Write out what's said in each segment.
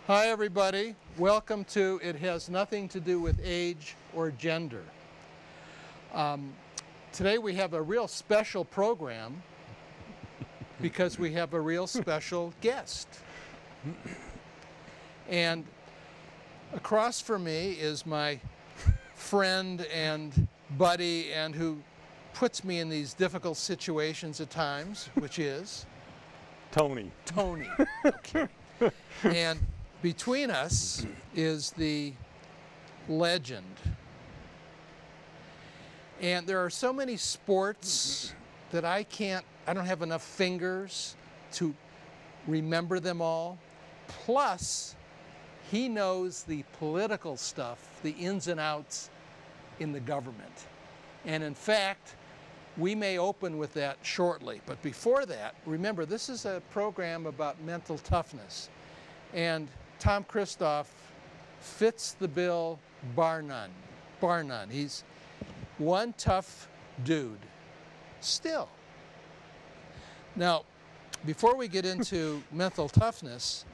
Hi everybody, welcome to It Has Nothing to Do with Age or Gender. Today we have a real special program because we have a real special guest. And across from me is my friend and buddy and who puts me in these difficult situations at times, which is? Tony. Tony, okay. And between us is the legend. And there are so many sports that I don't have enough fingers to remember them all. Plus, he knows the political stuff, the ins and outs in the government. And in fact, we may open with that shortly. But before that, remember, this is a program about mental toughness. And Tom Christofk fits the bill bar none. Bar none. He's one tough dude. Still. Now, before we get into mental toughness,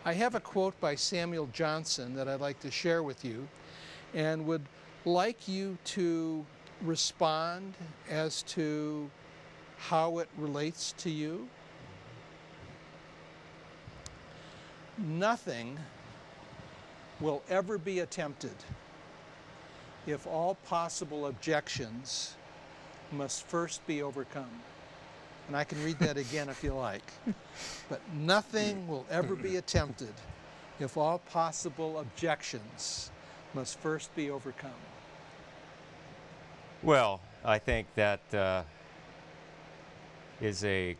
I have a quote by Samuel Johnson that I'd like to share with you and would like you to respond as to how it relates to you. Nothing will ever be attempted if all possible objections must first be overcome. And I can read that again if you like. But nothing will ever be attempted if all possible objections must first be overcome. Well, I think that is a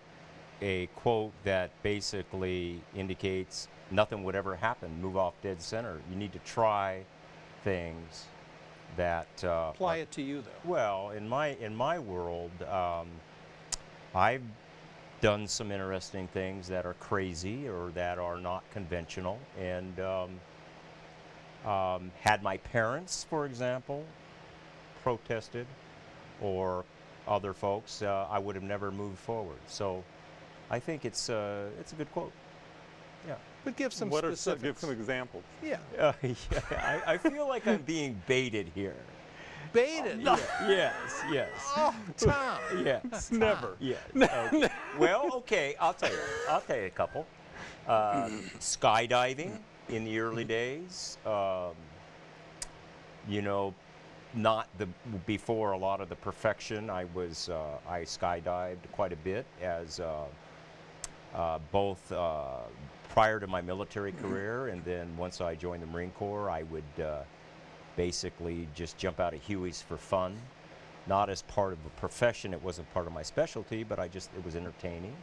quote that basically indicates nothing would ever happen. Move off dead center. You need to try things that apply it to you, though. Well, in my world, I've done some interesting things that are crazy or that are not conventional, and had my parents, for example, protested, or other folks, I would have never moved forward. So I think it's a good quote. Yeah. But give some Give specifics. some examples. Yeah. Yeah, I feel like I'm being baited here. Baited? Yeah. Yes. Oh, Tom. Yes. Never. Yes. Okay. Well, okay, I'll tell you a couple. Skydiving in the early days. Not before a lot of the perfection. I skydived quite a bit as both prior to my military career, and then once I joined the Marine Corps, I would basically just jump out of Hueys for fun. Not as part of a profession, it wasn't part of my specialty, but it was entertaining.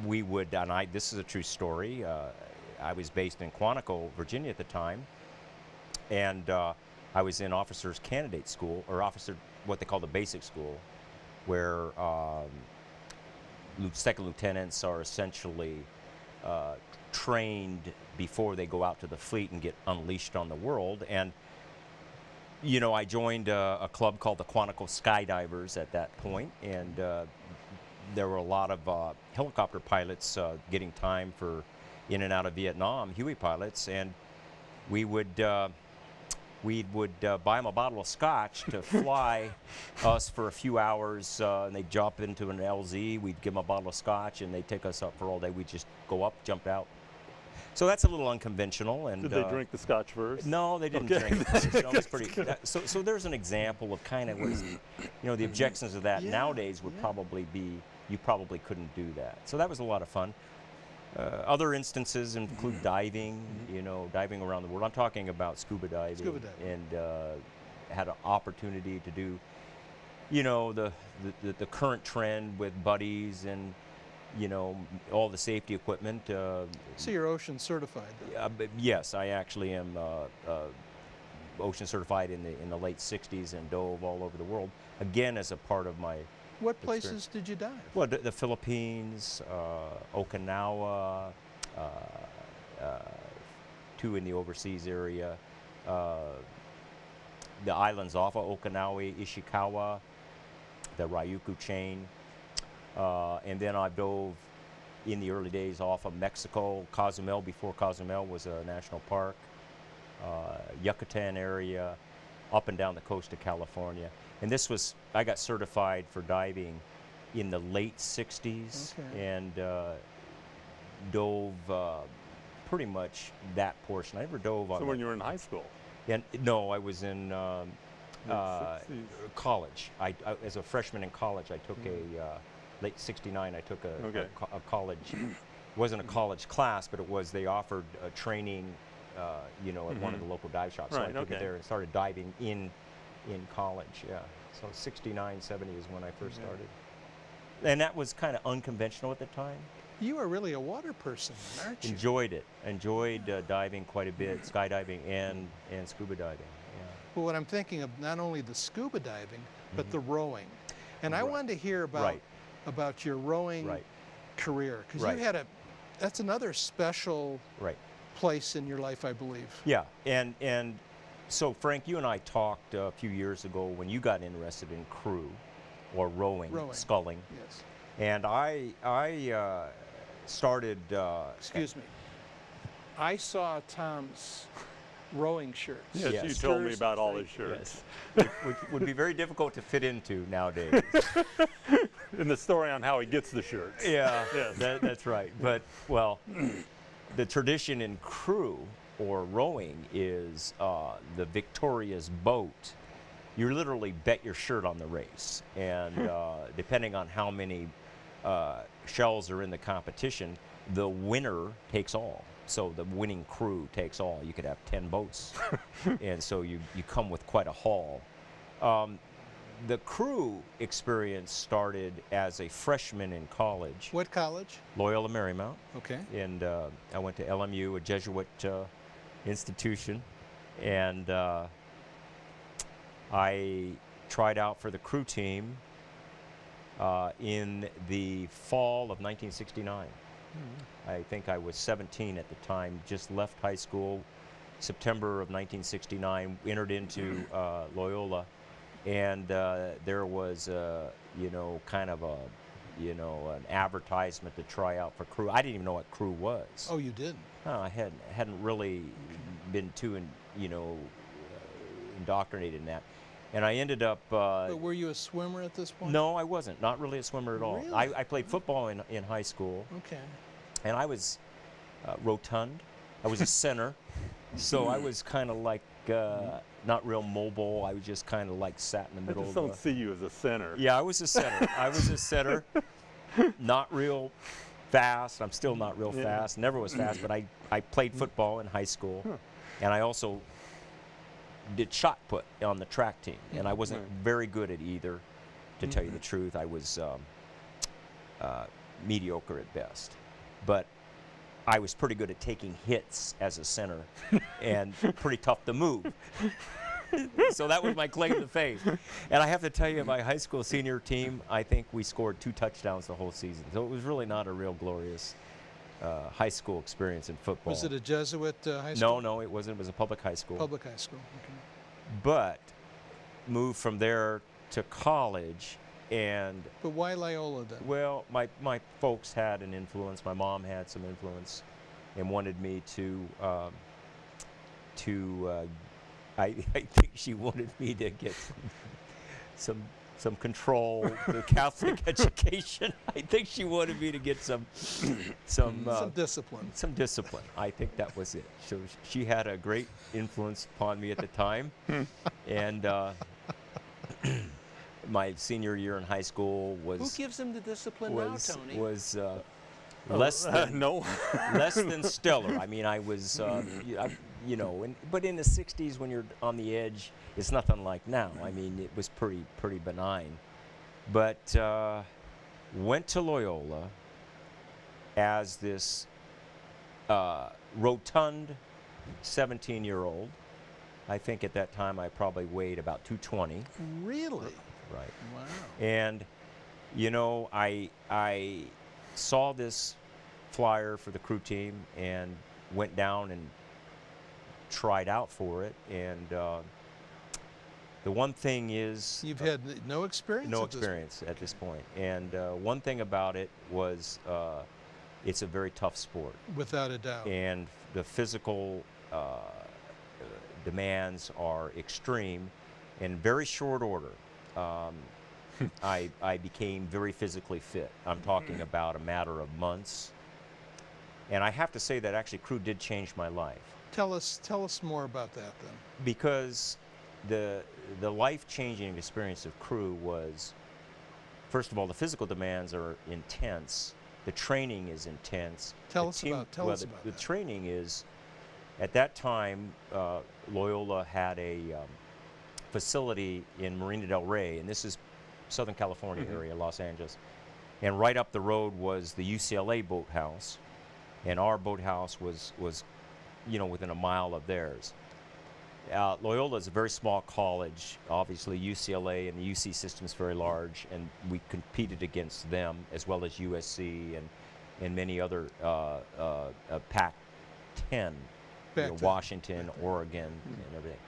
This is a true story. I was based in Quantico, Virginia at the time, and I was in officers candidate school, or what they call the basic school, where second lieutenants are essentially trained before they go out to the fleet and get unleashed on the world. And I joined a club called the Quantico Skydivers at that point, and there were a lot of helicopter pilots getting time for in and out of Vietnam, Huey pilots, and we would buy them a bottle of scotch to fly us for a few hours, and they'd jump into an LZ. We'd give them a bottle of scotch, and they'd take us up for all day. We'd just go up, jump out. So that's a little unconventional. And did they drink the scotch first? No, they didn't drink it first. No, it's pretty, so there's an example of kind of what is, the objections of that nowadays would probably be, you probably couldn't do that. So that was a lot of fun. Other instances include diving, diving around the world. I'm talking about scuba diving. And had an opportunity to do, the current trend with buddies and, all the safety equipment. So you're ocean certified, though? Yes, I actually am ocean certified in the late 60s and dove all over the world, again as a part of my What places did you dive? Well, the Philippines, Okinawa, two in the overseas area, the islands off of Okinawa, Ishikawa, the Ryukyu chain, and then I dove in the early days off of Mexico, Cozumel, before Cozumel was a national park, Yucatan area, up and down the coast of California. And this was, I got certified for diving in the late 60s, and dove pretty much that portion. I never dove on. So when you were in high school? And no, I was in college. As a freshman in college, I took late '69. I took a college. It wasn't a college class, but it was. They offered training, you know, at one of the local dive shops. So I took it there and started diving in college. Yeah. So '69, '70 is when I first started, and that was kind of unconventional at the time. You are really a water person, aren't you? Enjoyed it. Enjoyed diving quite a bit, skydiving and scuba diving. Yeah. Well, what I'm thinking of, not only the scuba diving, but the rowing. And I wanted to hear about your rowing career, because you had that's another special place in your life, I believe. Yeah, and so Frank, you and I talked a few years ago when you got interested in crew or rowing. Sculling. Yes. And I started. Excuse me. I saw Tom's rowing shirts. Yes, you told me about all his shirts. Yes. which would be very difficult to fit into nowadays. In the story on how he gets the shirts. Yeah, that's right. But, well, the tradition in crew or rowing is the victorious boat. You literally bet your shirt on the race. And depending on how many shells are in the competition, the winner takes all. So the winning crew takes all. You could have 10 boats. And so you come with quite a haul. The crew experience started as a freshman in college. What college? Loyola Marymount. Okay. And I went to LMU, a Jesuit institution. And I tried out for the crew team in the fall of 1969. I think I was 17 at the time, just left high school, September of 1969, entered into Loyola, and there was, you know, kind of a, you know, an advertisement to try out for crew. I didn't even know what crew was. Oh, you didn't? No, I hadn't really been too, you know, indoctrinated in that. And I ended up... but were you a swimmer at this point? No, I wasn't. Not really a swimmer at all. Really? I played football in high school. Okay. And I was rotund. I was a center. So I was kind of like not real mobile. I was just kind of like sat in the middle. I just don't see you as a center. Yeah, I was a center. I was a center. Not real fast. I'm still not real fast. Never was fast, but I played football in high school. And I also did shot put on the track team, and I wasn't very good at either, to tell you the truth. I was mediocre at best, but I was pretty good at taking hits as a center and pretty tough to move. So that was my claim to fame. And I have to tell you, my high school senior team, I think we scored 2 touchdowns the whole season. So it was really not a real glorious high school experience in football. Was it a Jesuit high school? No, it wasn't. It was a public high school. Public high school, okay. But moved from there to college, and... But why Loyola then? Well, my folks had an influence. My mom had some influence and wanted me to I think she wanted me to get some control, the Catholic education. I think she wanted me to get some discipline. Some discipline. I think that was it. So she had a great influence upon me at the time, and my senior year in high school was. Who gives them the discipline now, Tony? Was less than less than stellar. I mean, I was. You know, but in the 60s, when you're on the edge, it's nothing like now. I mean, it was pretty benign. But went to Loyola as this rotund 17-year-old. I think at that time I probably weighed about 220. Really? Right. Wow. And, you know, I saw this flyer for the crew team and went down and tried out for it, and the one thing is you've had no experience. No experience at this point, and one thing about it was it's a very tough sport. Without a doubt. And the physical demands are extreme. In very short order, I became very physically fit. I'm talking about a matter of months. And I have to say that actually crew did change my life. Tell us more about that then. Because the life-changing experience of crew was, first of all, the physical demands are intense. The training is intense. Tell us about the that. training is, at that time, Loyola had a facility in Marina del Rey, and this is Southern California area, Los Angeles. And right up the road was the UCLA boathouse, and our boathouse was within a mile of theirs. Loyola is a very small college. Obviously, UCLA and the UC system is very large, and we competed against them as well as USC and many other Pac-10, Washington, Oregon, and everything.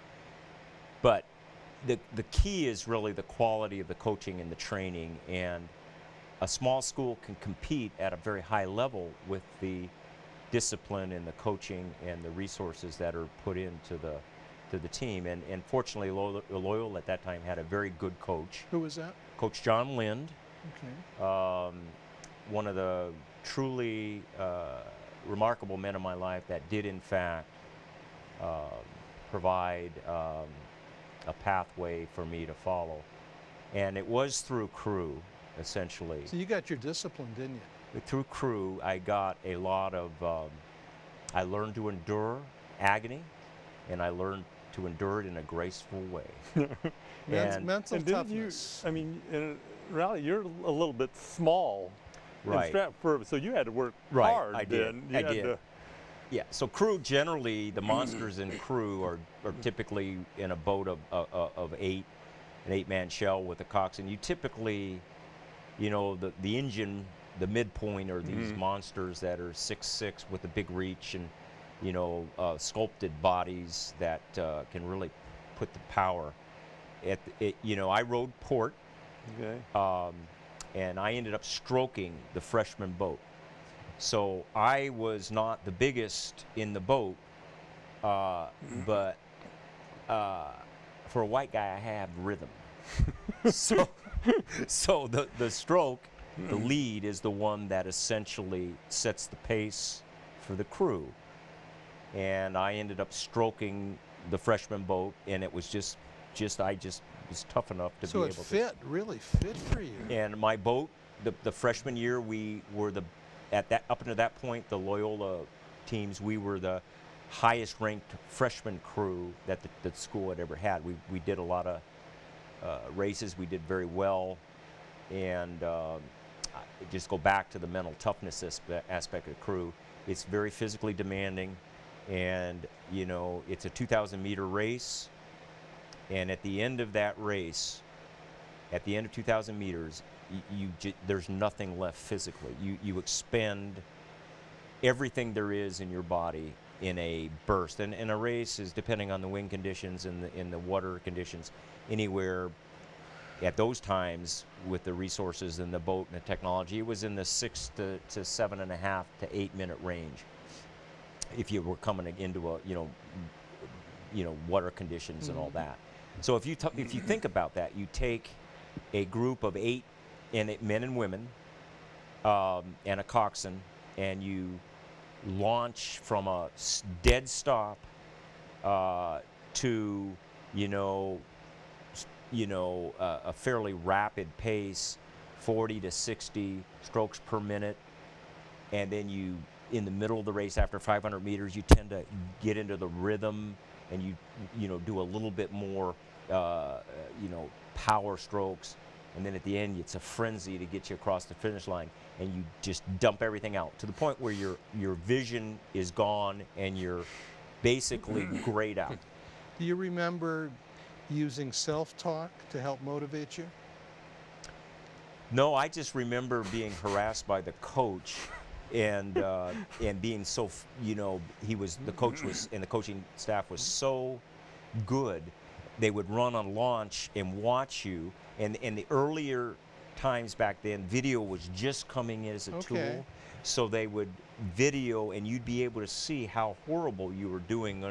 But the key is really the quality of the coaching and the training, and a small school can compete at a very high level with the discipline and the coaching and the resources that are put into the team. And fortunately, Loyola at that time had a very good coach. Who was that? Coach John Lind. Okay. One of the truly remarkable men in my life that did, in fact, provide a pathway for me to follow. And it was through crew, essentially. So you got your discipline, didn't you? Through crew, I got a lot of, I learned to endure agony, and I learned to endure it in a graceful way. Mental toughness. I mean, Raleigh, you're a little bit small. Right. So you had to work right. hard. I did. I did. Yeah. So crew, generally, the monsters in crew are typically in a boat of eight, an 8-man shell with a coxswain. You typically, the engine, the midpoint are these monsters that are 6'6" with a big reach and sculpted bodies that can really put the power. I rowed port, and I ended up stroking the freshman boat. So I was not the biggest in the boat, but for a white guy, I have rhythm. so the stroke, the lead, is the one that essentially sets the pace for the crew. And I ended up stroking the freshman boat, and it was I just was tough enough to be able to. So it really fit for you. And my boat, the freshman year, we were up until that point, the Loyola teams, we were the highest ranked freshman crew that the school had ever had. We did a lot of races. We did very well, and just go back to the mental toughness aspect of the crew. It's very physically demanding, and it's a 2,000-meter race. And at the end of that race, at the end of 2,000 meters, there's nothing left physically. You expend everything there is in your body in a burst. And a race is, depending on the wind conditions and in the water conditions, anywhere at those times with the resources and the boat and the technology, it was in the 6 to 7.5 to 8 minute range. If you were coming into a water conditions and all that. So if you think about that, you take a group of 8 men and women and a coxswain, and you launch from a dead stop to a fairly rapid pace, 40 to 60 strokes per minute, and then in the middle of the race, after 500 meters, you tend to get into the rhythm, and you do a little bit more power strokes, and then at the end it's a frenzy to get you across the finish line, and you just dump everything out to the point where your vision is gone and you're basically grayed out. Do you remember using self-talk to help motivate you? No, I just remember being harassed by the coach, and being so, the coach was, and the coaching staff was so good. They would run on launch and watch you, and the earlier times back then, video was just coming in as a tool. So they would video, and you'd be able to see how horrible you were doing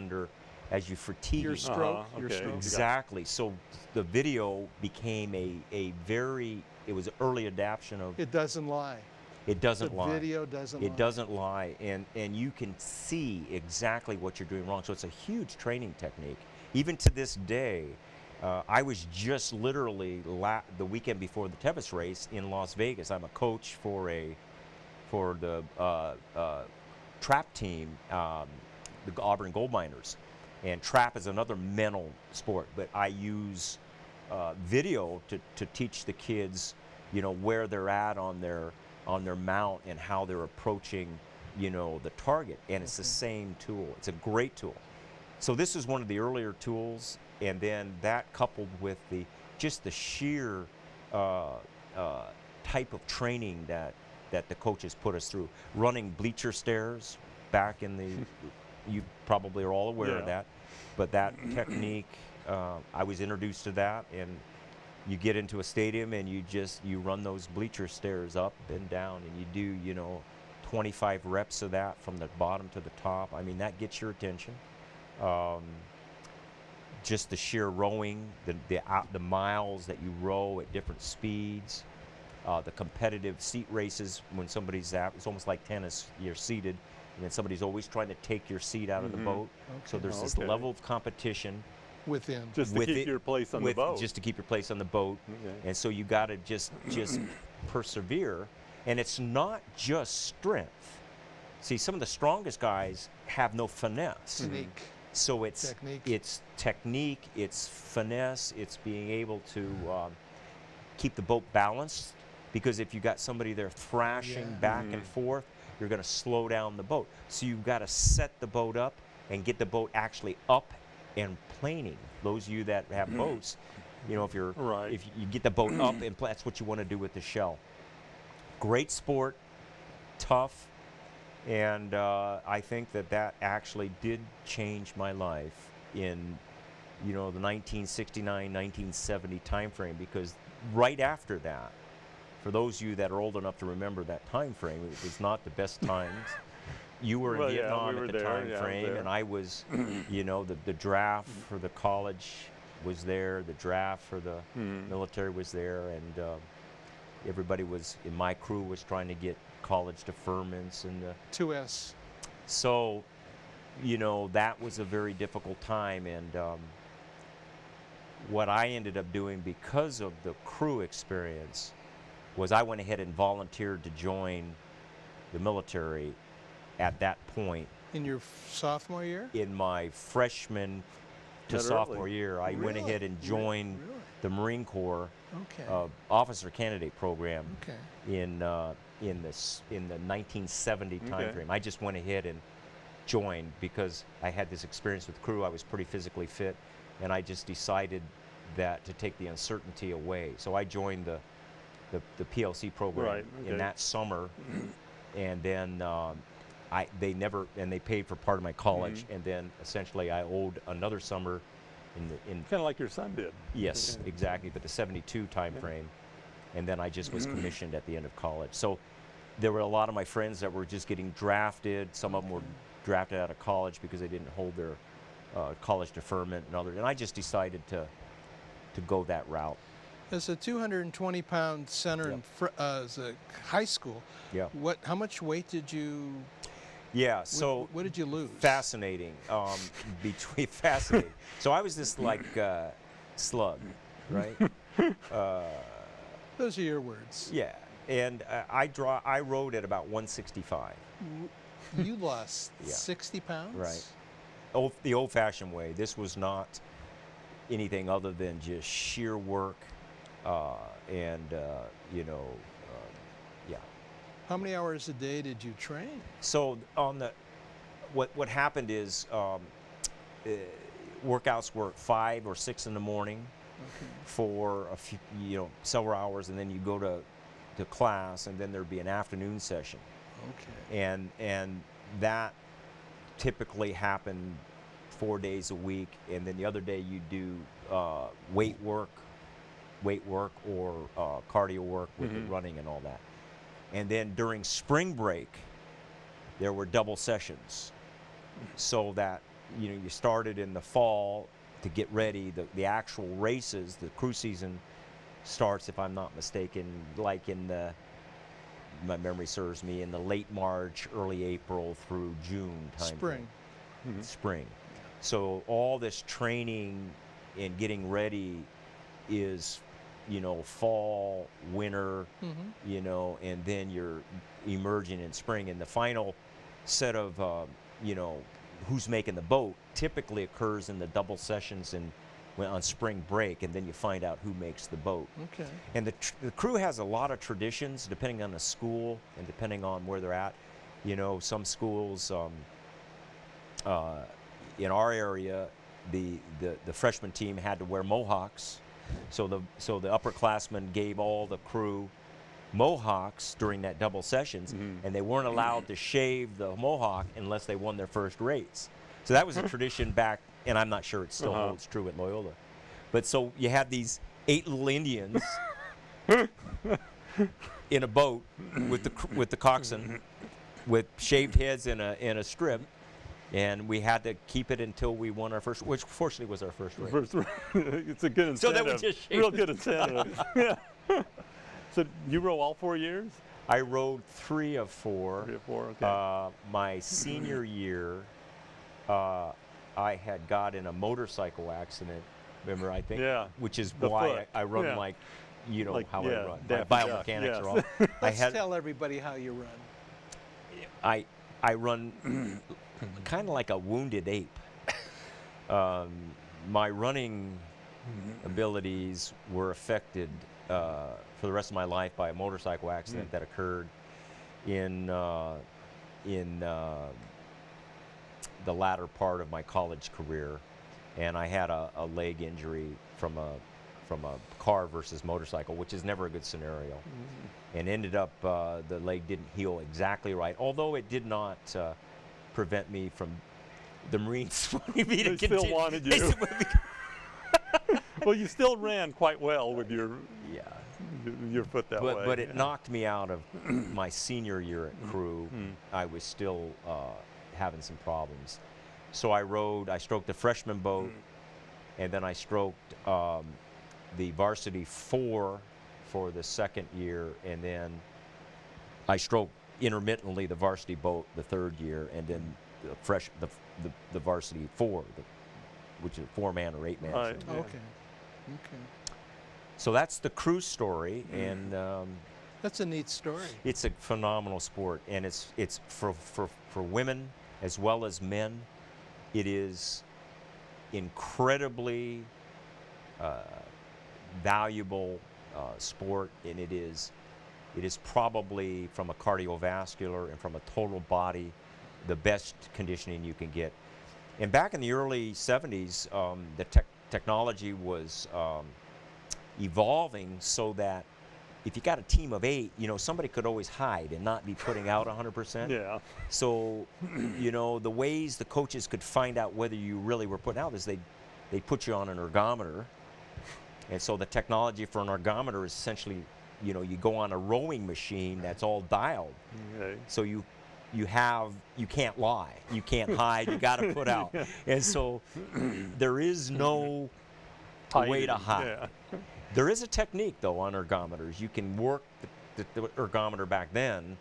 as you fatigued. Your stroke. Your stroke. Exactly. So the video became it was an early adaptation of. It doesn't lie. It doesn't lie. The video doesn't lie. It doesn't lie, and you can see exactly what you're doing wrong. So it's a huge training technique. Even to this day, I was just literally the weekend before the Tevis race in Las Vegas. I'm a coach for the trap team, the Auburn Gold Miners, and trap is another mental sport. But I use video to teach the kids, where they're at on their mount and how they're approaching, the target. And it's the same tool. It's a great tool. So this is one of the earlier tools, and then that coupled with the sheer type of training that the coaches put us through, running bleacher stairs back in the, you probably are all aware of that, but that technique, I was introduced to that, and you get into a stadium and you run those bleacher stairs up and down, and you do 25 reps of that from the bottom to the top. I mean, that gets your attention. Just the sheer rowing, the miles that you row at different speeds, the competitive seat races when somebody's it's almost like tennis. You're seated, and then somebody's always trying to take your seat out of the boat. So there's this level of competition. Just to keep your place on the boat. Just to keep your place on the boat. And so you got to just persevere. And it's not just strength. See, some of the strongest guys have no finesse. Technique. So it's technique, it's finesse, it's being able to keep the boat balanced, because if you got somebody there thrashing back and forth, you're going to slow down the boat. So you've got to set the boat up and get the boat actually up and planing. Those of you that have boats, if you get the boat up and that's what you want to do with the shell. Great sport, tough. And I think that actually did change my life in, the 1969, 1970 time frame, because right after that, for those of you that are old enough to remember that time frame, it was not the best times. You were in Vietnam at the time frame, and I was, the draft for the college was there, the draft for the military was there, and everybody in my crew was trying to get college deferments and 2S. So, that was a very difficult time, and what I ended up doing because of the crew experience was I went ahead and volunteered to join the military at that point. In your sophomore year? In my freshman to sophomore year, I went ahead and joined the Marine Corps officer candidate program in the 1970 time frame. I just went ahead and joined because I had this experience with crew. I was pretty physically fit, and I just decided that to take the uncertainty away. So I joined the PLC program in that summer, and then they paid for part of my college, and then essentially I owed another summer in kind of like your son did. Yes, exactly, but the 72 time frame, and then I just was commissioned at the end of college. So there were a lot of my friends that were just getting drafted. Some of them were drafted out of college because they didn't hold their college deferment and others, and I just decided to go that route. As a 220-pound center as a high school, how much weight did you? Yeah, so what did you lose? Fascinating. Fascinating. So I was this like slug, right? Those are your words. Yeah, and I rode at about 165. You lost 60 pounds? Right. The old-fashioned way. This was not anything other than just sheer work, How many hours a day did you train? So what happened is workouts were 5 or 6 in the morning for a few, several hours, and then you go to class, and then there'd be an afternoon session. And that typically happened 4 days a week, and then the other day you do weight work, weight work or cardio work with the running and all that. And then during spring break, there were double sessions, so that you started in the fall to get ready. The actual races, the crew season starts, if I'm not mistaken, like in the, my memory serves me, in the late March, early April through June time. Spring. Spring. So all this training and getting ready is, fall, winter, and then you're emerging in spring. And the final set of, who's making the boat typically occurs in the double sessions on spring break, and then you find out who makes the boat. Okay. And the crew has a lot of traditions depending on the school and depending on where they're at. Some schools in our area, the freshman team had to wear mohawks, so the upperclassmen gave all the crew mohawks during that double sessions, and they weren't allowed to shave the mohawk unless they won their first race. So that was a tradition back, and I'm not sure it still holds true at Loyola. But so you had these 8 little Indians in a boat with the coxswain, with shaved heads in a strip, and we had to keep it until we won our first, which fortunately was our first race. It's a good incentive. So that we just shaved real good incentive. Yeah. So you row all 4 years? I rowed 3 of 4. 3 of 4, okay. My senior year, I had got in a motorcycle accident. Remember, I think? Yeah. Which is The why foot. I run Yeah. like, how yeah, I run. My Daffy Duck, biomechanics yes. are all. Let's tell everybody how you run. I run kind of like a wounded ape. My running abilities were affected for the rest of my life by a motorcycle accident that occurred in the latter part of my college career, and I had a leg injury from a car versus motorcycle, which is never a good scenario, and ended up the leg didn't heal exactly right, although it did not prevent me from the Marines wanting me to continue. Still wanted you. Well, you still ran quite well with your foot that way. But it knocked me out of my senior year at crew. I was still having some problems. So I stroked the freshman boat, and then I stroked the varsity 4 for the second year, and then I stroked intermittently the varsity boat the third year, and then the varsity 4, which is 4-man or 8-man. Right. Okay. So that's the crew story, and That's a neat story. it's a phenomenal sport, and it's for women as well as men. It is incredibly valuable sport, and it is probably, from a cardiovascular and from a total body, the best conditioning you can get. And back in the early 70s, the technology was evolving so that if you got a team of 8, somebody could always hide and not be putting out 100%. Yeah. So, the ways the coaches could find out whether you really were putting out is they put you on an ergometer. And so the technology for an ergometer is essentially, you go on a rowing machine that's all dialed. Okay. So you can't lie, you can't hide, you got to put out. And so there is no way to hide. Yeah. There is a technique, though, on ergometers. You can work the ergometer back then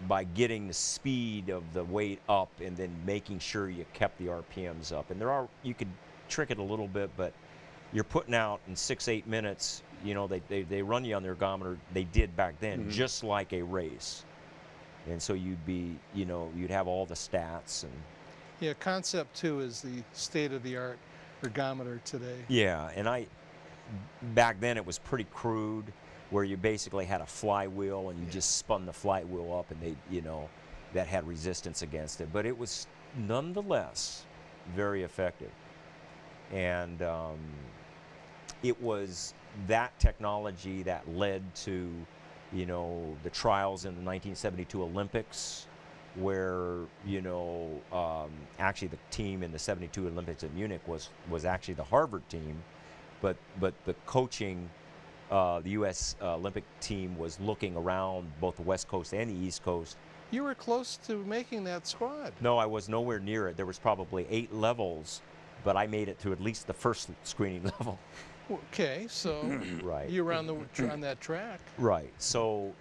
by getting the speed of the weight up and then making sure you kept the RPMs up. And you could trick it a little bit, but you're putting out in 6-8 minutes. They run you on the ergometer. They did back then, just like a race. And so you'd have all the stats. And Yeah, Concept 2 is the state-of-the-art ergometer today. yeah, and back then it was pretty crude, where you basically had a flywheel and you just spun the flywheel up, and that had resistance against it. But it was nonetheless very effective. And it was that technology that led to the trials in the 1972 Olympics, where actually the team in the 72 Olympics in Munich was actually the Harvard team, but the coaching the U.S. Olympic team was looking around both the West Coast and the East Coast. You were close to making that squad. No, I was nowhere near it. There was probably 8 levels, but I made it to at least the first screening level. Okay, so Right. you were on that track. Right. So,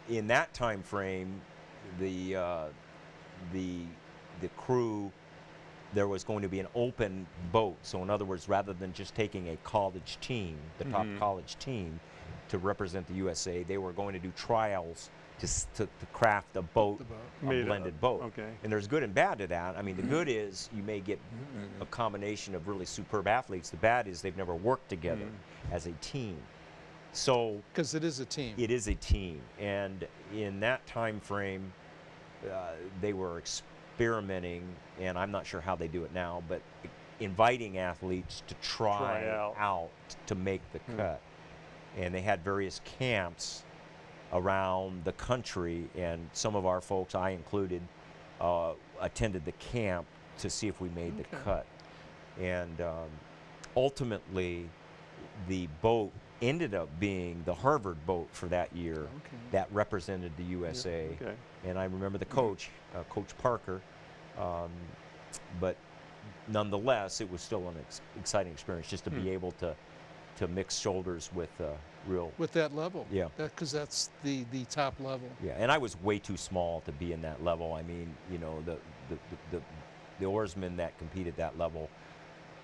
in that time frame, the crew, there was going to be an open boat. So, in other words, rather than just taking a college team, the top college team, to represent the USA, they were going to do trials to craft a boat, a blended boat. Okay. And there's good and bad to that. I mean, the good is you may get a combination of really superb athletes. The bad is they've never worked together as a team. So because it is a team. It is a team, and in that time frame, they were experimenting, and I'm not sure how they do it now, but inviting athletes to try out to make the cut. And they had various camps around the country, and some of our folks, I included, attended the camp to see if we made the cut. And ultimately, the boat ended up being the Harvard boat for that year that represented the USA. And I remember the coach, Coach Parker, but nonetheless, it was still an exciting experience just to be able to mix shoulders with with that level. Yeah. Because that's the top level. Yeah, and I was way too small to be in that level. I mean, you know, the oarsmen that compete at that level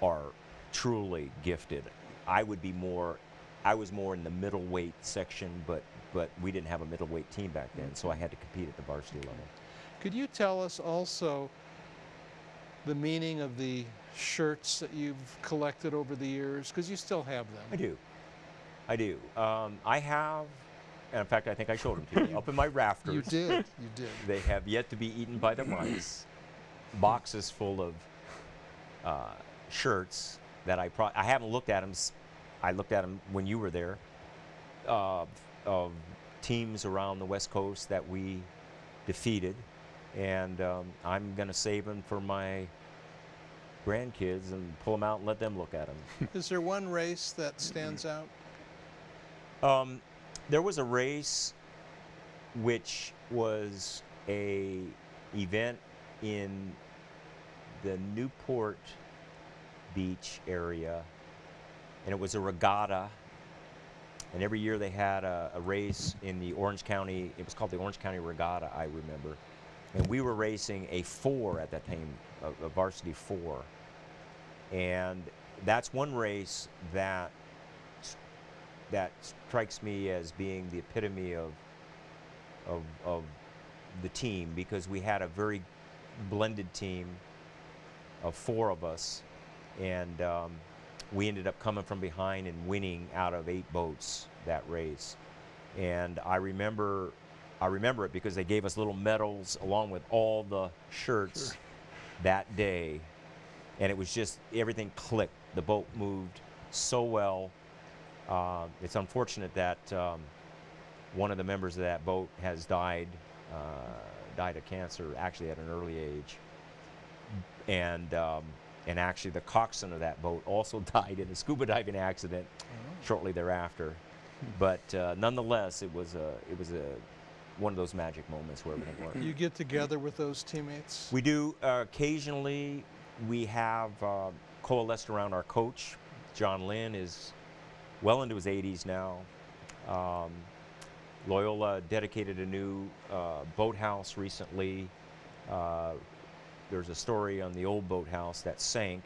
are truly gifted. I was more in the middleweight section, but we didn't have a middleweight team back then, so I had to compete at the varsity level. Could you tell us also the meaning of the shirts that you've collected over the years? Because you still have them. I do. I have, and in fact, I think I showed them to you, up in my rafters. You did. You did. They have yet to be eaten by the mice. Boxes full of shirts that I haven't looked at them. I looked at them when you were there, of teams around the West Coast that we defeated, and I'm going to save them for my grandkids and pull them out and let them look at them. Is there one race that stands out? There was a race which was a event in the Newport Beach area, and it was a regatta, and every year they had a race in the Orange County. It was called the Orange County Regatta, I remember, and we were racing a 4 at that time, a varsity 4, and that's one race that strikes me as being the epitome of the team, because we had a very blended team of 4 of us, and we ended up coming from behind and winning out of 8 boats that race. And I remember it because they gave us little medals along with all the shirts that day, and it was just, everything clicked. The boat moved so well. It's unfortunate that one of the members of that boat has died of cancer, actually at an early age, and actually the coxswain of that boat also died in a scuba diving accident shortly thereafter. But nonetheless, it was one of those magic moments where everything worked. You get together with those teammates? We do. Occasionally, we have coalesced around our coach. John Lynn is well into his 80s now. Loyola dedicated a new boathouse recently. There's a story on the old boathouse that sank.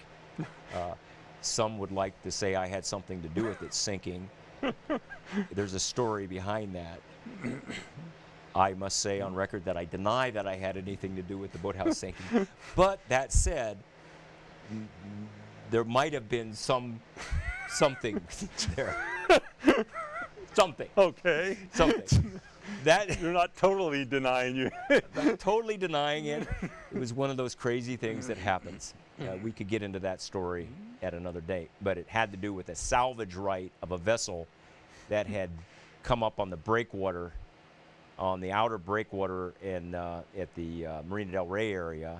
Some would like to say I had something to do with it sinking. There's a story behind that. I must say on record that I deny that I had anything to do with the boathouse sinking. But that said, there might have been something there. Something. Okay. Something. That you're not totally denying you. Not totally denying it. It was one of those crazy things that happens. We could get into that story at another day, but it had to do with a salvage right of a vessel that had come up on the breakwater, on the outer breakwater in at the Marina del Rey area,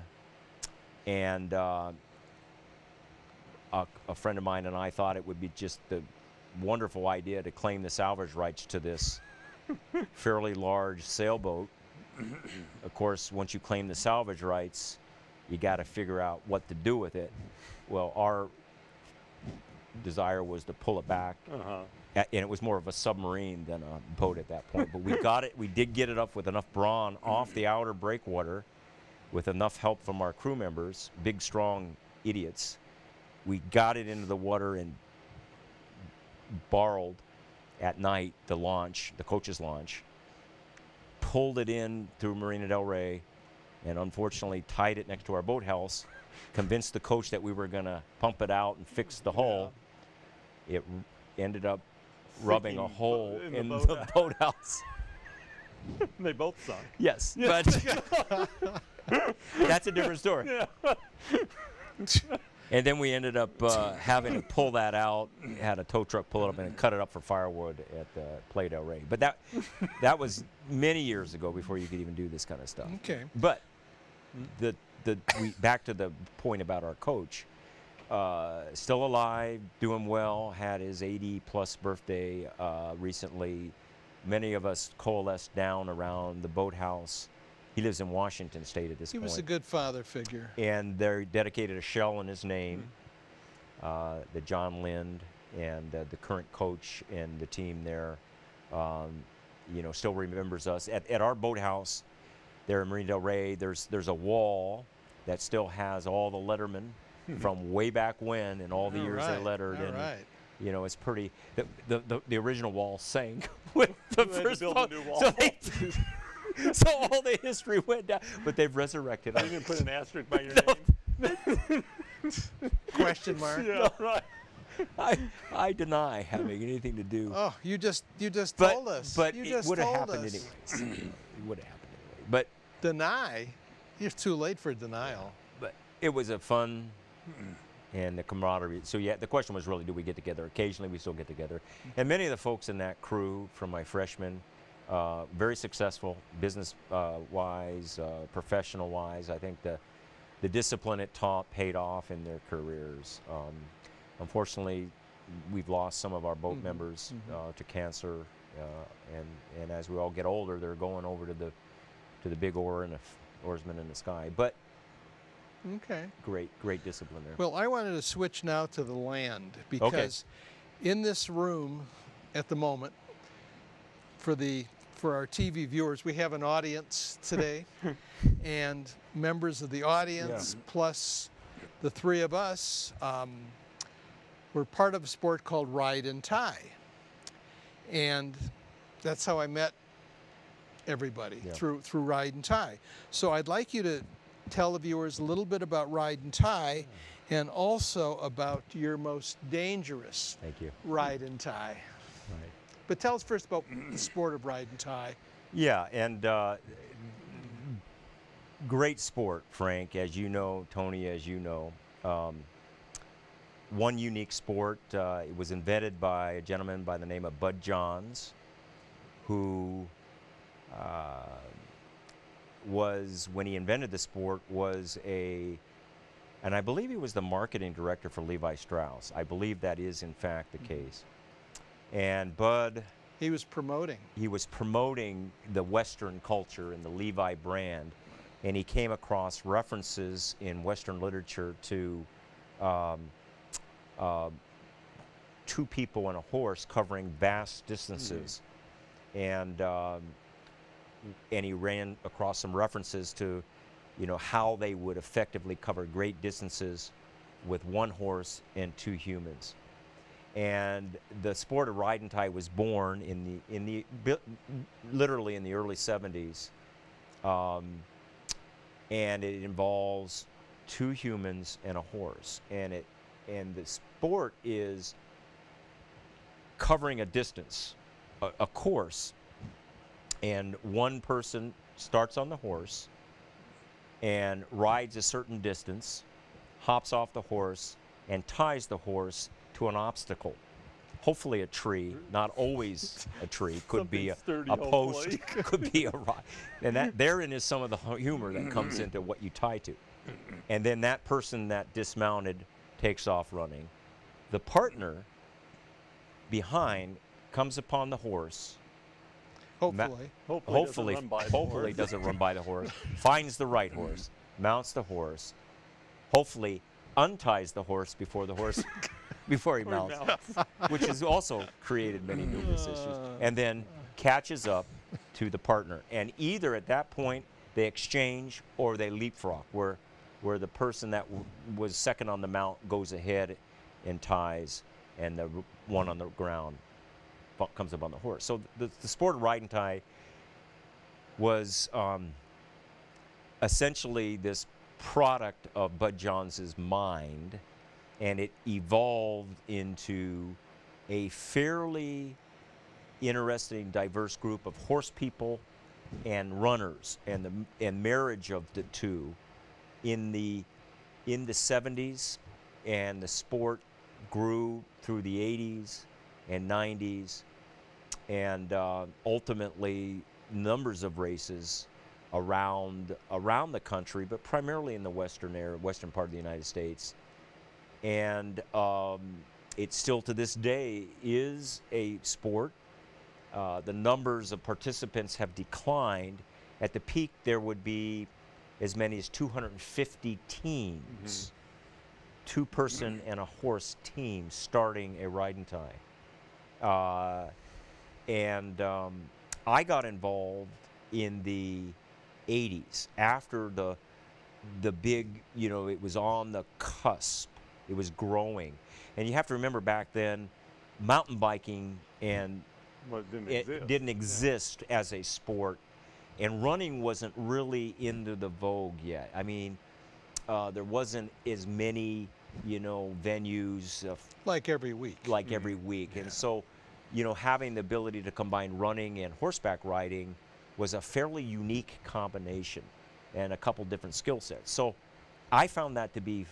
and a friend of mine and I thought it would be just the wonderful idea to claim the salvage rights to this fairly large sailboat. Of course, once you claim the salvage rights, you got to figure out what to do with it. Well, our desire was to pull it back, and it was more of a submarine than a boat at that point. But we got it. We did get it up with enough brawn off the outer breakwater, with enough help from our crew members, big, strong idiots. We got it into the water and borrowed at night the launch, the coach's launch, pulled it in through Marina del Rey, and unfortunately tied it next to our boathouse, convinced the coach that we were going to pump it out and fix the hull. It ended up rubbing a hole in the boathouse. They both sunk. Yes, but that's a different story. Yeah. And then we ended up having to pull that out, had a tow truck pull it up and cut it up for firewood at Playa del Rey. But that was many years ago before you could even do this kind of stuff. Okay. But back to the point about our coach, still alive, doing well, had his 80-plus birthday recently. Many of us coalesced down around the boathouse. He lives in Washington State at this point. He was a good father figure. And they dedicated a shell in his name, the John Lind, and the current coach and the team there, still remembers us. At our boathouse there in Marina del Rey, there's a wall that still has all the lettermen from way back when and all the years they lettered. It's pretty. The original wall sank with the first build a new wall. So all the history went down, but they've resurrected it. You didn't put an asterisk by your name? Question mark. Yeah, right. I deny having anything to do. Oh, you just told us. But you it just would have told happened us. anyways. It would have happened anyway. But Deny? You're too late for denial. But it was a fun and the camaraderie. So yeah, the question was really, do we get together? Occasionally we still get together. And many of the folks in that crew, from my freshmen, very successful business-wise, professional-wise. I think the discipline it taught paid off in their careers. Unfortunately, we've lost some of our boat members to cancer, and as we all get older, they're going over to the big oar and the oarsman in the sky. But okay, great discipline there. Well, I wanted to switch now to the land because in this room at the moment, for our TV viewers, we have an audience today, and members of the audience plus the three of us, we're part of a sport called ride and tie, and that's how I met everybody through ride and tie. So I'd like you to tell the viewers a little bit about ride and tie, and also about your most dangerous ride and tie. Right. But tell us first about the sport of ride and tie. Yeah, and great sport, Frank, as you know, Tony, as you know. One unique sport. It was invented by a gentleman by the name of Bud Johns, who was, when he invented the sport, and I believe he was the marketing director for Levi Strauss. I believe that is in fact the case. And Bud, he was promoting the Western culture and the Levi brand, and he came across references in Western literature to two people on a horse covering vast distances, and he ran across some references to, how they would effectively cover great distances with one horse and two humans. And the sport of ride and tie was born literally in the early 70s, and it involves two humans and a horse, and the sport is covering a distance, a course, and one person starts on the horse and rides a certain distance, hops off the horse, and ties the horse to an obstacle, hopefully a tree, not always a tree, could be a post, could be a rock. And therein is some of the humor that comes into what you tie to. And then that person that dismounted takes off running. The partner behind, comes upon the horse. Hopefully. Hopefully doesn't run by the horse. Finds the right horse, mounts the horse. Hopefully unties the horse before he mounts, which has also created many numerous issues. And then catches up to the partner, and either at that point they exchange or they leapfrog, where the person that was second on the mount goes ahead and ties, and the one on the ground comes up on the horse. So the sport of ride and tie was essentially this product of Bud Johns' mind, and it evolved into a fairly interesting, diverse group of horse people and runners, and marriage of the two in the 70s, and the sport grew through the 80s and 90s, and ultimately numbers of races around the country, but primarily in the western part of the United States. And it still to this day is a sport. The numbers of participants have declined. At the peak, there would be as many as 250 teams, two-person and a horse team starting a ride and tie. I got involved in the 80s after the big, it was on the cusp. It was growing. And you have to remember back then, mountain biking didn't exist as a sport, and running wasn't really into the vogue yet. I mean, there wasn't as many, venues. Like every week. Every week. Yeah. And so, having the ability to combine running and horseback riding was a fairly unique combination and a couple different skill sets. So I found that to be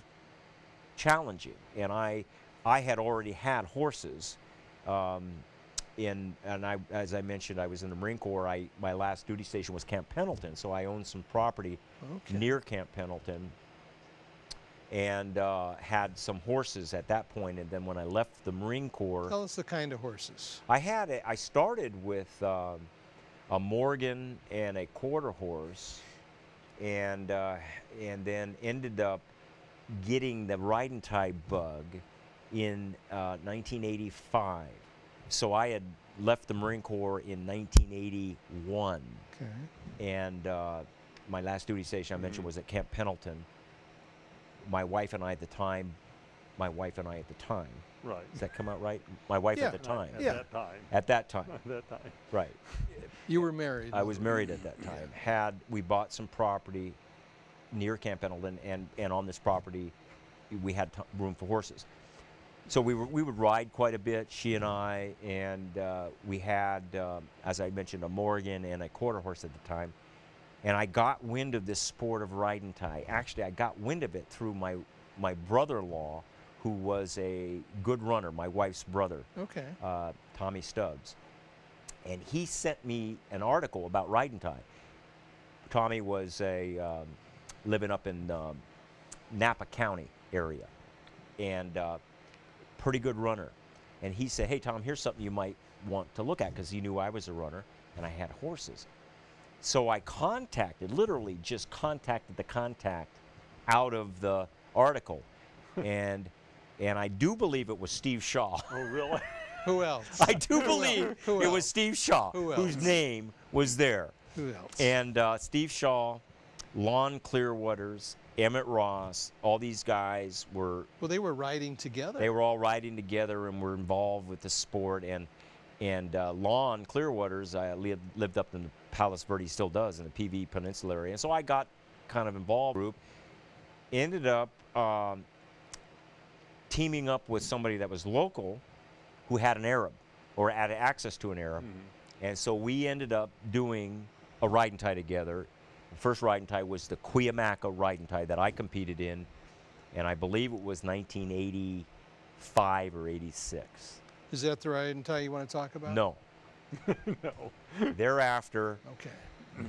challenging, and I had already had horses. As I mentioned, I was in the Marine Corps. My last duty station was Camp Pendleton, so I owned some property near Camp Pendleton, and had some horses at that point. And then when I left the Marine Corps, tell us the kind of horses. I started with a Morgan and a quarter horse, and then ended up getting the ride and tie bug in 1985. So I had left the Marine Corps in 1981. Okay. And my last duty station I mentioned was at Camp Pendleton. My wife and I at the time. Right. Does that come out right? My wife at the time. At that time. At that time. At that time. Right. You were married. I was married at that time. We bought some property near Camp Pendleton, and on this property we had room for horses. So we would ride quite a bit, she and I, and we had, as I mentioned, a Morgan and a quarter horse at the time. And I got wind of this sport of ride and tie. Actually, I got wind of it through my brother-in-law, who was a good runner, my wife's brother, Tommy Stubbs. And he sent me an article about ride and tie. Tommy was living up in Napa County area, and pretty good runner. And he said, "Hey, Tom, here's something you might want to look at," because he knew I was a runner and I had horses. So I literally just contacted the contact out of the article, and I do believe it was Steve Shaw. Oh, really? Who else? I do believe it was Steve Shaw, whose name was there. Who else? And Steve Shaw, Lon Clearwaters, Emmett Ross, all these guys were... Well, they were riding together. They were all riding together and were involved with the sport. And Lon Clearwaters lived up in the Palos Verdes, still does, in the PV Peninsula area. And so I got kind of involved in the group. Ended up teaming up with somebody that was local who had an Arab, or had access to an Arab. Mm-hmm. And so we ended up doing a ride and tie together. The first ride and tie was the Cuyamaca ride and tie that I competed in, and I believe it was 1985 or 86. Is that the ride and tie you want to talk about? No. No. Thereafter,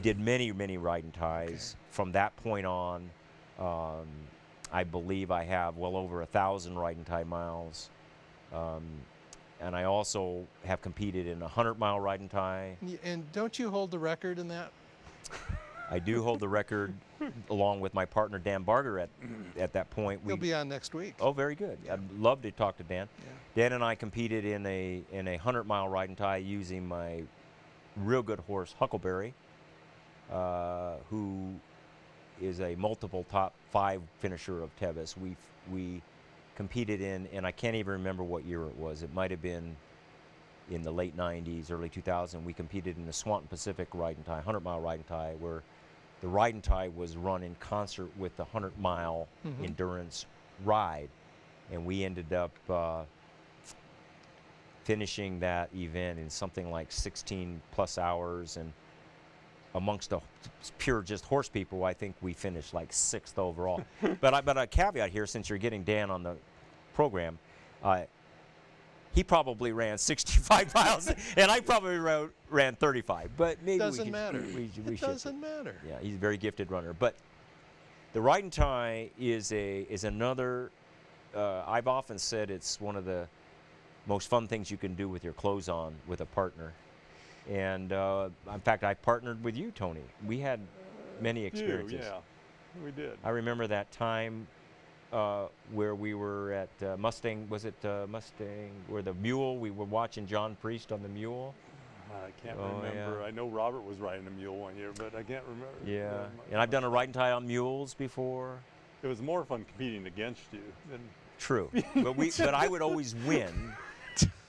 did many ride and ties. Okay. From that point on, I believe I have well over 1,000 ride and tie miles. and I also have competed in a 100-mile ride and tie. And don't you hold the record in that? I do hold the record along with my partner Dan Barger at that point. He'll be on next week. Oh, very good. Yeah. I'd love to talk to Dan. Yeah. Dan and I competed in a 100-mile ride and tie using my real good horse Huckleberry, who is a multiple top 5 finisher of Tevis. We competed in, and I can't even remember what year it was. It might have been in the late 90s, early 2000. We competed in the Swanton Pacific ride and tie, 100-mile ride and tie, where the ride and tie was run in concert with the 100-mile endurance ride. And we ended up finishing that event in something like 16+ hours. And amongst the pure just horse people, I think we finished like 6th overall. But a caveat here, since you're getting Dan on the program, he probably ran 65 miles, and I probably ran 35. But maybe doesn't matter. It doesn't matter. Yeah, he's a very gifted runner. But the ride and tie is another. I've often said it's one of the most fun things you can do with your clothes on with a partner. And in fact, I partnered with you, Tony. We had many experiences. Yeah, we did. I remember that time where we were at Mustang. Was it Mustang? Where the mule? We were watching John Priest on the mule. I can't remember. Yeah. I know Robert was riding a mule one year, but I can't remember. Yeah, and I've done a ride and tie on mules before. It was more fun competing against you than. True, but I would always win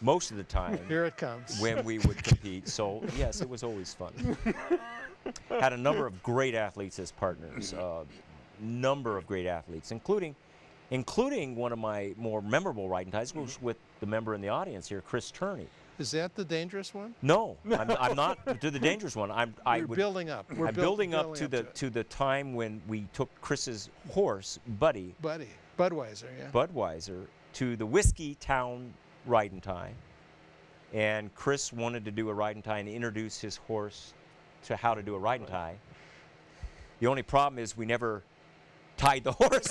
most of the time. Here it comes. When we would compete. So yes, it was always fun. Had a number of great athletes as partners. Number of great athletes, including one of my more memorable ride and ties was with the member in the audience here, Chris Turney. Is that the dangerous one? No, I'm not to the dangerous one. We're building up. I'm building up to the time when we took Chris's horse, Buddy, Budweiser, yeah. Budweiser, to the Whiskey Town ride and tie, and Chris wanted to do a ride and tie and introduce his horse to how to do a ride and tie. The only problem is we never tied the horse.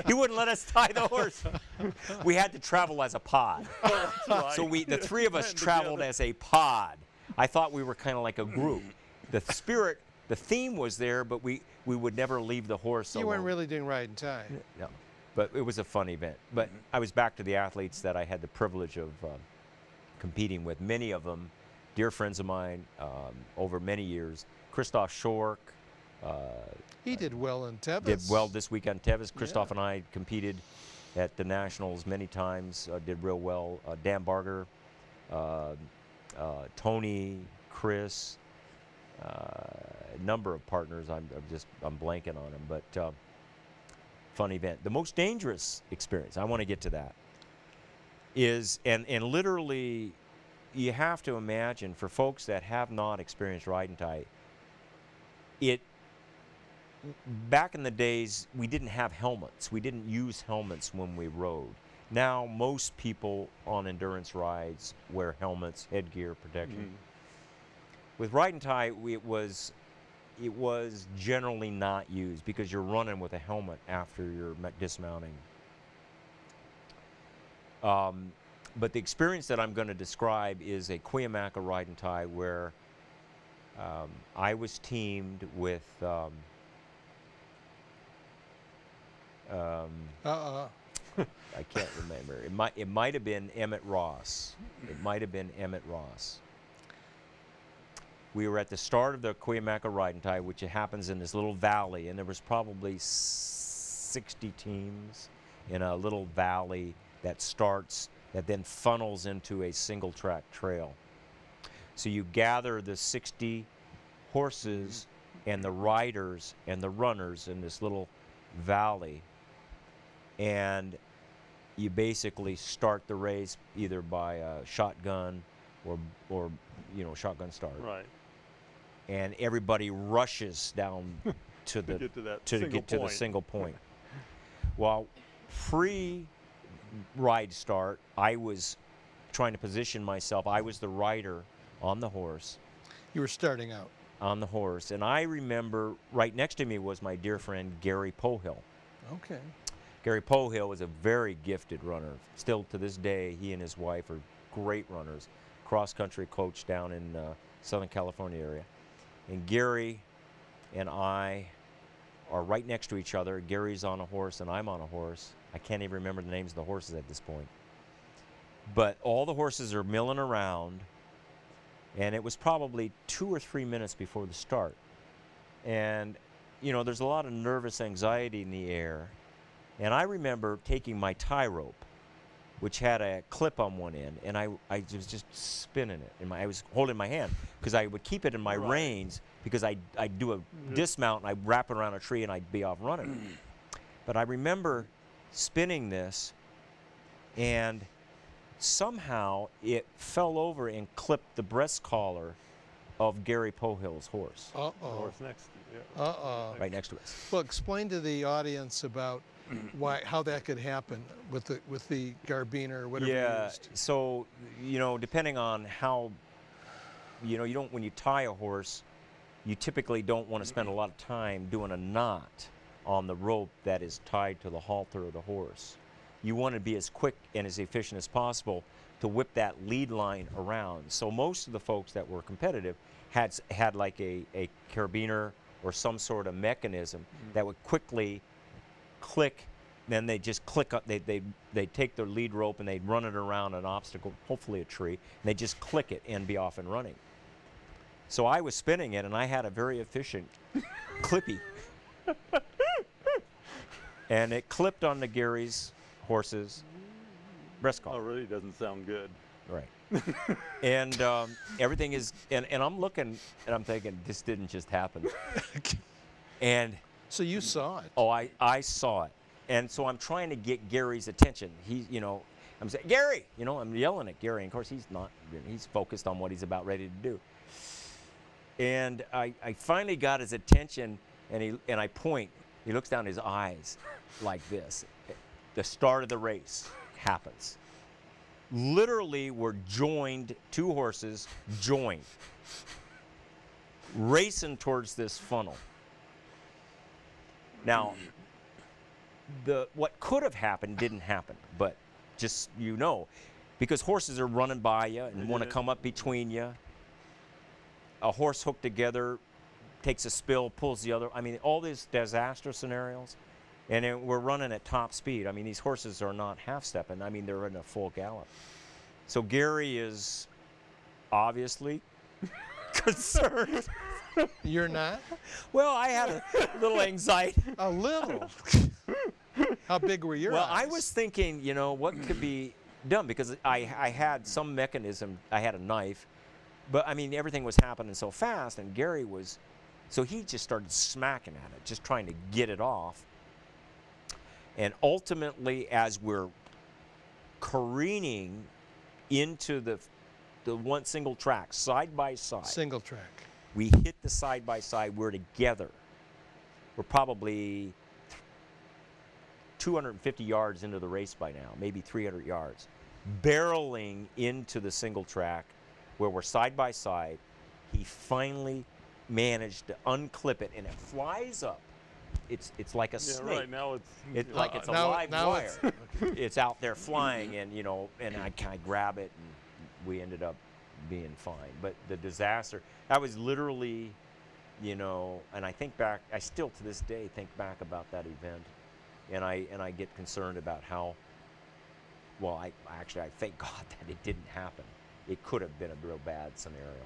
He wouldn't let us tie the horse. We had to travel as a pod. So the 3 of us traveled as a pod. I thought we were kind of like a group. The theme was there, but we would never leave the horse alone. You weren't really doing ride and tie. No, but it was a fun event. But I was back to the athletes that I had the privilege of competing with. Many of them, dear friends of mine, over many years. Christofk Shork. He did well in Tevis. Did well this weekend. Tevis. Christofk and I competed at the Nationals many times. Did real well. Dan Barger, Tony, Chris, a number of partners. I'm blanking on them, but fun event. The most dangerous experience, I want to get to that, is and literally, you have to imagine for folks that have not experienced ride and tie. Back in the days, we didn't have helmets. We didn't use helmets when we rode. Now, most people on endurance rides wear helmets, headgear, protection. With ride and tie, it was generally not used because you're running with a helmet after you're dismounting. But the experience that I'm going to describe is a Cuyamaca ride and tie where I was teamed with I can't remember. It might have been Emmett Ross. It might have been Emmett Ross. We were at the start of the Cuyamaca ride and tie, which happens in this little valley, and there was probably 60 teams in a little valley that then funnels into a single track trail. So you gather the 60 horses and the riders and the runners in this little valley, and you basically start the race either by a shotgun or shotgun start. Right. And everybody rushes down to get to the single point. Well, pre-ride start, I was trying to position myself. I was the rider on the horse. You were starting out. On the horse. And I remember right next to me was my dear friend Gary Pohill. Okay. Gary Pohill was a very gifted runner. Still to this day, he and his wife are great runners. Cross-country coach down in Southern California area. And Gary and I are right next to each other. Gary's on a horse and I'm on a horse. I can't even remember the names of the horses at this point. But all the horses are milling around, and it was probably 2 or 3 minutes before the start. And, you know, there's a lot of nervous anxiety in the air. And I remember taking my tie rope, which had a clip on one end, and I was just spinning it. I was holding my hand because I would keep it in my reins because I'd do a dismount and I'd wrap it around a tree and I'd be off running. But I remember spinning this, and somehow it fell over and clipped the breast collar of Gary Pohill's horse. The horse next to you. Right next to us. Well, explain to the audience about how that could happen with the Garbiner or whatever you used. So, you know, depending on how, you know, when you tie a horse, you typically don't want to spend a lot of time doing a knot on the rope that is tied to the halter of the horse. You want to be as quick and as efficient as possible to whip that lead line around. So most of the folks that were competitive had like a carabiner or some sort of mechanism that would quickly click. Then they just click up. They take their lead rope and they'd run it around an obstacle, hopefully a tree, and they just click it and be off and running. So I was spinning it, and I had a very efficient clippy, and it clipped onto Gary's horse's breast collar. Oh, really? Doesn't sound good. Right. And everything is, and I'm looking, and I'm thinking, this didn't just happen. And so you saw it. Oh, I saw it. And so I'm trying to get Gary's attention. He, you know, I'm saying, Gary, you know, I'm yelling at Gary. And of course, he's not, he's focused on what he's about ready to do. And I finally got his attention, and I point. He looks down his eyes like this. The start of the race happens. Literally, we're joined, 2 horses joined, racing towards this funnel. Now, what could have happened didn't happen, but just, you know, because horses are running by you and want to come up between you. A horse hooked together takes a spill, pulls the other. I mean, all these disaster scenarios, and we're running at top speed. I mean, these horses are not half-stepping. I mean, they're in a full gallop. So Gary is obviously concerned. You're not? Well, I had a little anxiety. A little? How big were your eyes? Well, I was thinking, you know, what could be done, because I had some mechanism. I had a knife, but I mean, everything was happening so fast, and Gary was, so he just started smacking at it, just trying to get it off. And ultimately, as we're careening into the one single track, side by side. Single track. We hit the side by side. We're together. We're probably 250 yards into the race by now, maybe 300 yards, barreling into the single track where we're side by side. He finally managed to unclip it, and it flies up. It's like a snake. Right now it's like it's a live wire. It's out there flying, and you know, and I kind of grab it, and we ended up being fine. But the disaster, I was literally, you know, and I think back, I still to this day think back about that event, and I get concerned about how, well, I thank God that it didn't happen. It could have been a real bad scenario.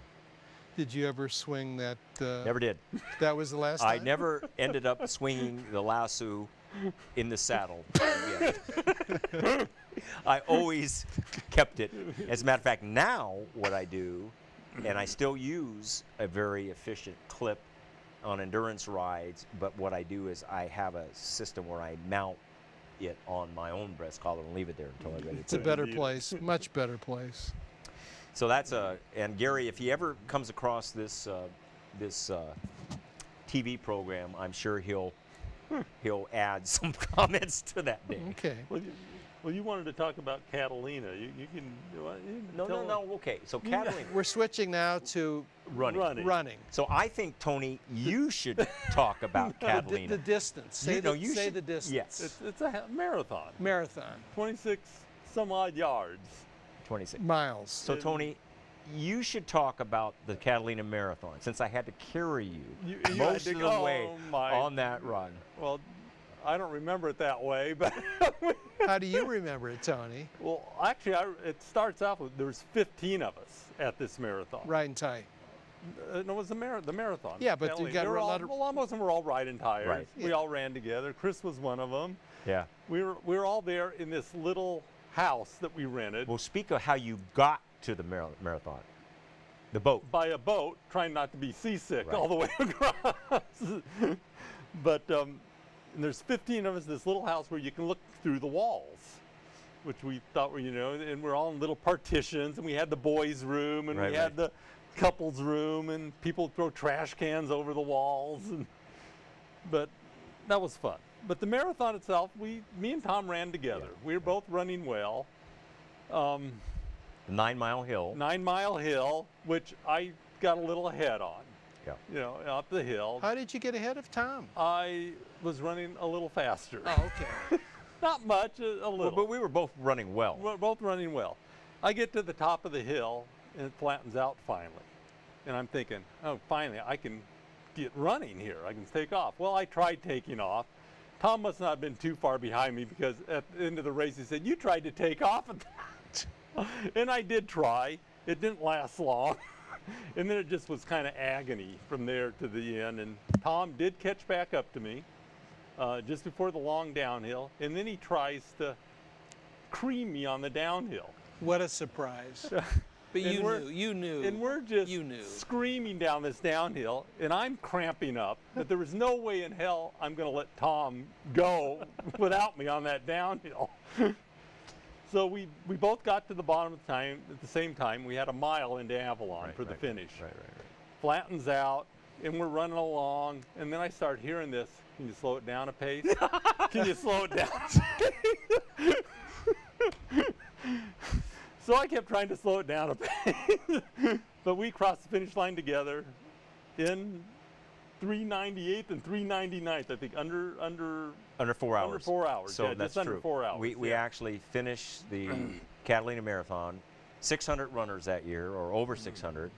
Did you ever swing that? Never did. That was the last time? I never ended up swinging the lasso in the saddle. I always kept it. As a matter of fact, now what I do, and I still use a very efficient clip on endurance rides, but what I do is I have a system where I mount it on my own breast collar and leave it there until I'm ready. It's a better place, much better place. So that's and Gary, if he ever comes across this TV program, I'm sure he'll add some comments to that day. Okay. Well, you wanted to talk about Catalina. You can. No. Okay, so Catalina. We're switching now to running. So I think, Tony, you should talk about Catalina. The distance. Say the distance. Yes. It's a marathon. Marathon. 26 some odd yards. 26 miles. So Tony, you should talk about the Catalina Marathon, since I had to carry you most of the way on that run. Well, I don't remember it that way, but how do you remember it, Tony? Well, actually, it starts off with there's 15 of us at this marathon. Riding tight. No, it was the marathon. Yeah, but you got a lot of. Well, almost of them were all riding tires. Right. We all ran together. Chris was one of them. Yeah. We were all there in this little house that we rented. Well, speak of how you got to the marathon. The boat. By a boat, trying not to be seasick all the way across. But and there's 15 of us in this little house where you can look through the walls, which we thought were, and we're all in little partitions, and we had the boys' room, and we had the couples' room, and people throw trash cans over the walls, but that was fun. But the marathon itself, me and Tom ran together. Yeah. We were both running well. 9 Mile Hill. 9 Mile Hill, which I got a little ahead on. Yeah. Up the hill. How did you get ahead of Tom? I was running a little faster. Oh, okay. Not much, a little. But we were both running well. We're both running well. I get to the top of the hill, and it flattens out finally. And I'm thinking, oh, finally, I can get running here. I can take off. Well, I tried taking off. Tom must not have been too far behind me, because at the end of the race, he said, you tried to take off at that. And I did try. It didn't last long. And then it just was kind of agony from there to the end. And Tom did catch back up to me just before the long downhill. And then he tries to cream me on the downhill. What a surprise. But you knew. And we're just screaming down this downhill, and I'm cramping up. But there was no way in hell I'm going to let Tom go without me on that downhill. So we both got to the bottom of the time at the same time. We had a mile into Avalon for the finish. Right. Flattens out, and we're running along, and then I start hearing this. Can you slow it down a pace? Can you slow it down? So I kept trying to slow it down a pace. But we crossed the finish line together in 398th and 399th, I think, under 4 hours. Under 4 hours. So that's that's just under true. 4 hours. We actually finished the Catalina Marathon, 600 runners that year, or over 600,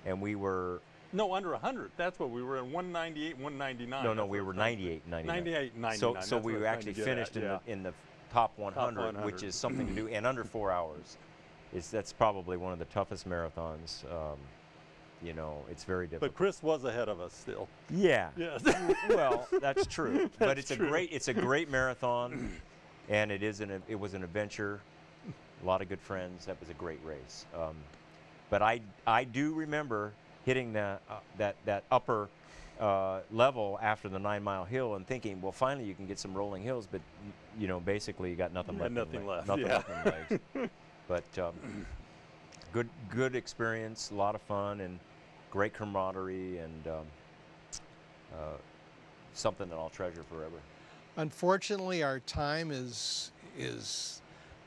and we were. No, under 100. That's what we were in 198, 199. No, we were 98, 99. 98, 99. So we actually finished in the top 100, which is something to do, and under 4 hours. That's probably one of the toughest marathons. It's very difficult. But Chris was ahead of us still. Yeah. Yes. Well, that's true. But it's true. a great marathon, and it was an adventure. A lot of good friends. That was a great race. But I do remember hitting that upper level after the 9 Mile Hill and thinking, well, finally you can get some rolling hills, but basically you got nothing left. Nothing left. Nothing left in the legs. But good experience, a lot of fun, and great camaraderie, and something that I'll treasure forever. Unfortunately, our time is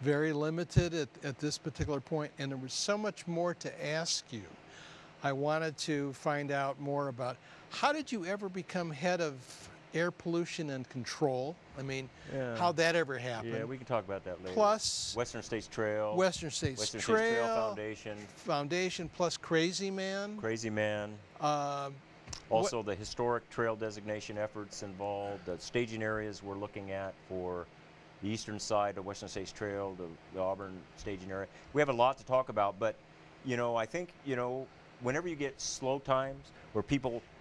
very limited at this particular point, and there was so much more to ask you. I wanted to find out more about how did you ever become head of air pollution and control? I mean, how'd that ever happen? Yeah, we can talk about that later. Plus Western States Trail. Western States Trail Foundation. Plus Crazy Man. Crazy Man. Also, the historic trail designation efforts involved, the staging areas we're looking at for the eastern side of Western States Trail, the Auburn staging area. We have a lot to talk about, but I think whenever you get slow times where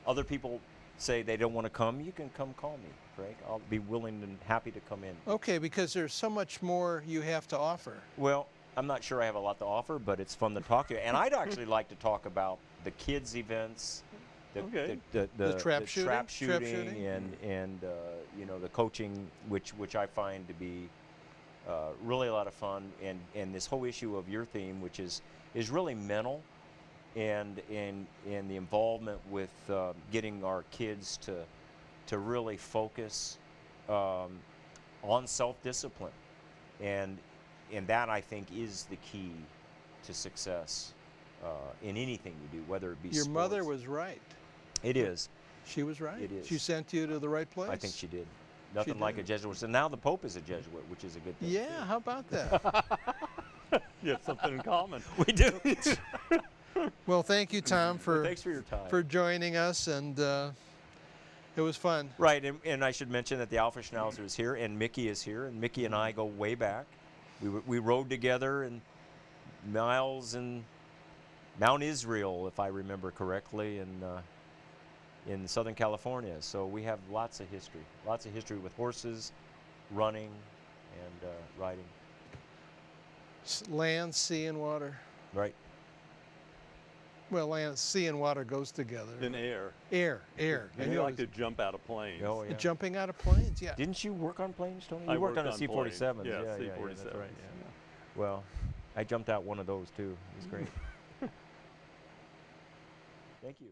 other people say they don't want to come, you can come call me, Frank. I'll be willing and happy to come in. Okay, because there's so much more you have to offer. Well, I'm not sure I have a lot to offer, but it's fun to talk to you. And I'd actually like to talk about the kids' events, the trap shooting, and the coaching, which I find to be really a lot of fun, and this whole issue of your theme, which is really mental. And the involvement with getting our kids to really focus on self-discipline, and and that, I think, is the key to success in anything you do, whether it be Your sports. mother was right. It is. She was right. It is. She sent you to the right place. I think she did. Nothing like a Jesuit. And now the Pope is a Jesuit, which is a good thing. Yeah, too. how about that? You have something in common. We do. Well, thank you, Tom, for Thanks for your time. for joining us, and it was fun. Right, and I should mention that the Alpha Schnauzer is here, and Mickey is here, and Mickey and I go way back. We rode together in miles in Mount Israel, if I remember correctly, in Southern California. So we have lots of history with horses, running, and riding. Land, sea, and water. Right. Well, land, sea, and water goes together. In air. Air. And you like to jump out of planes. Oh, yeah. Jumping out of planes, yeah. Didn't you work on planes, Tony? I You worked on a planes. C-47s. Yeah, Yeah, C-47s. that's right. Yeah. Well, I jumped out one of those too. It was great. Thank you.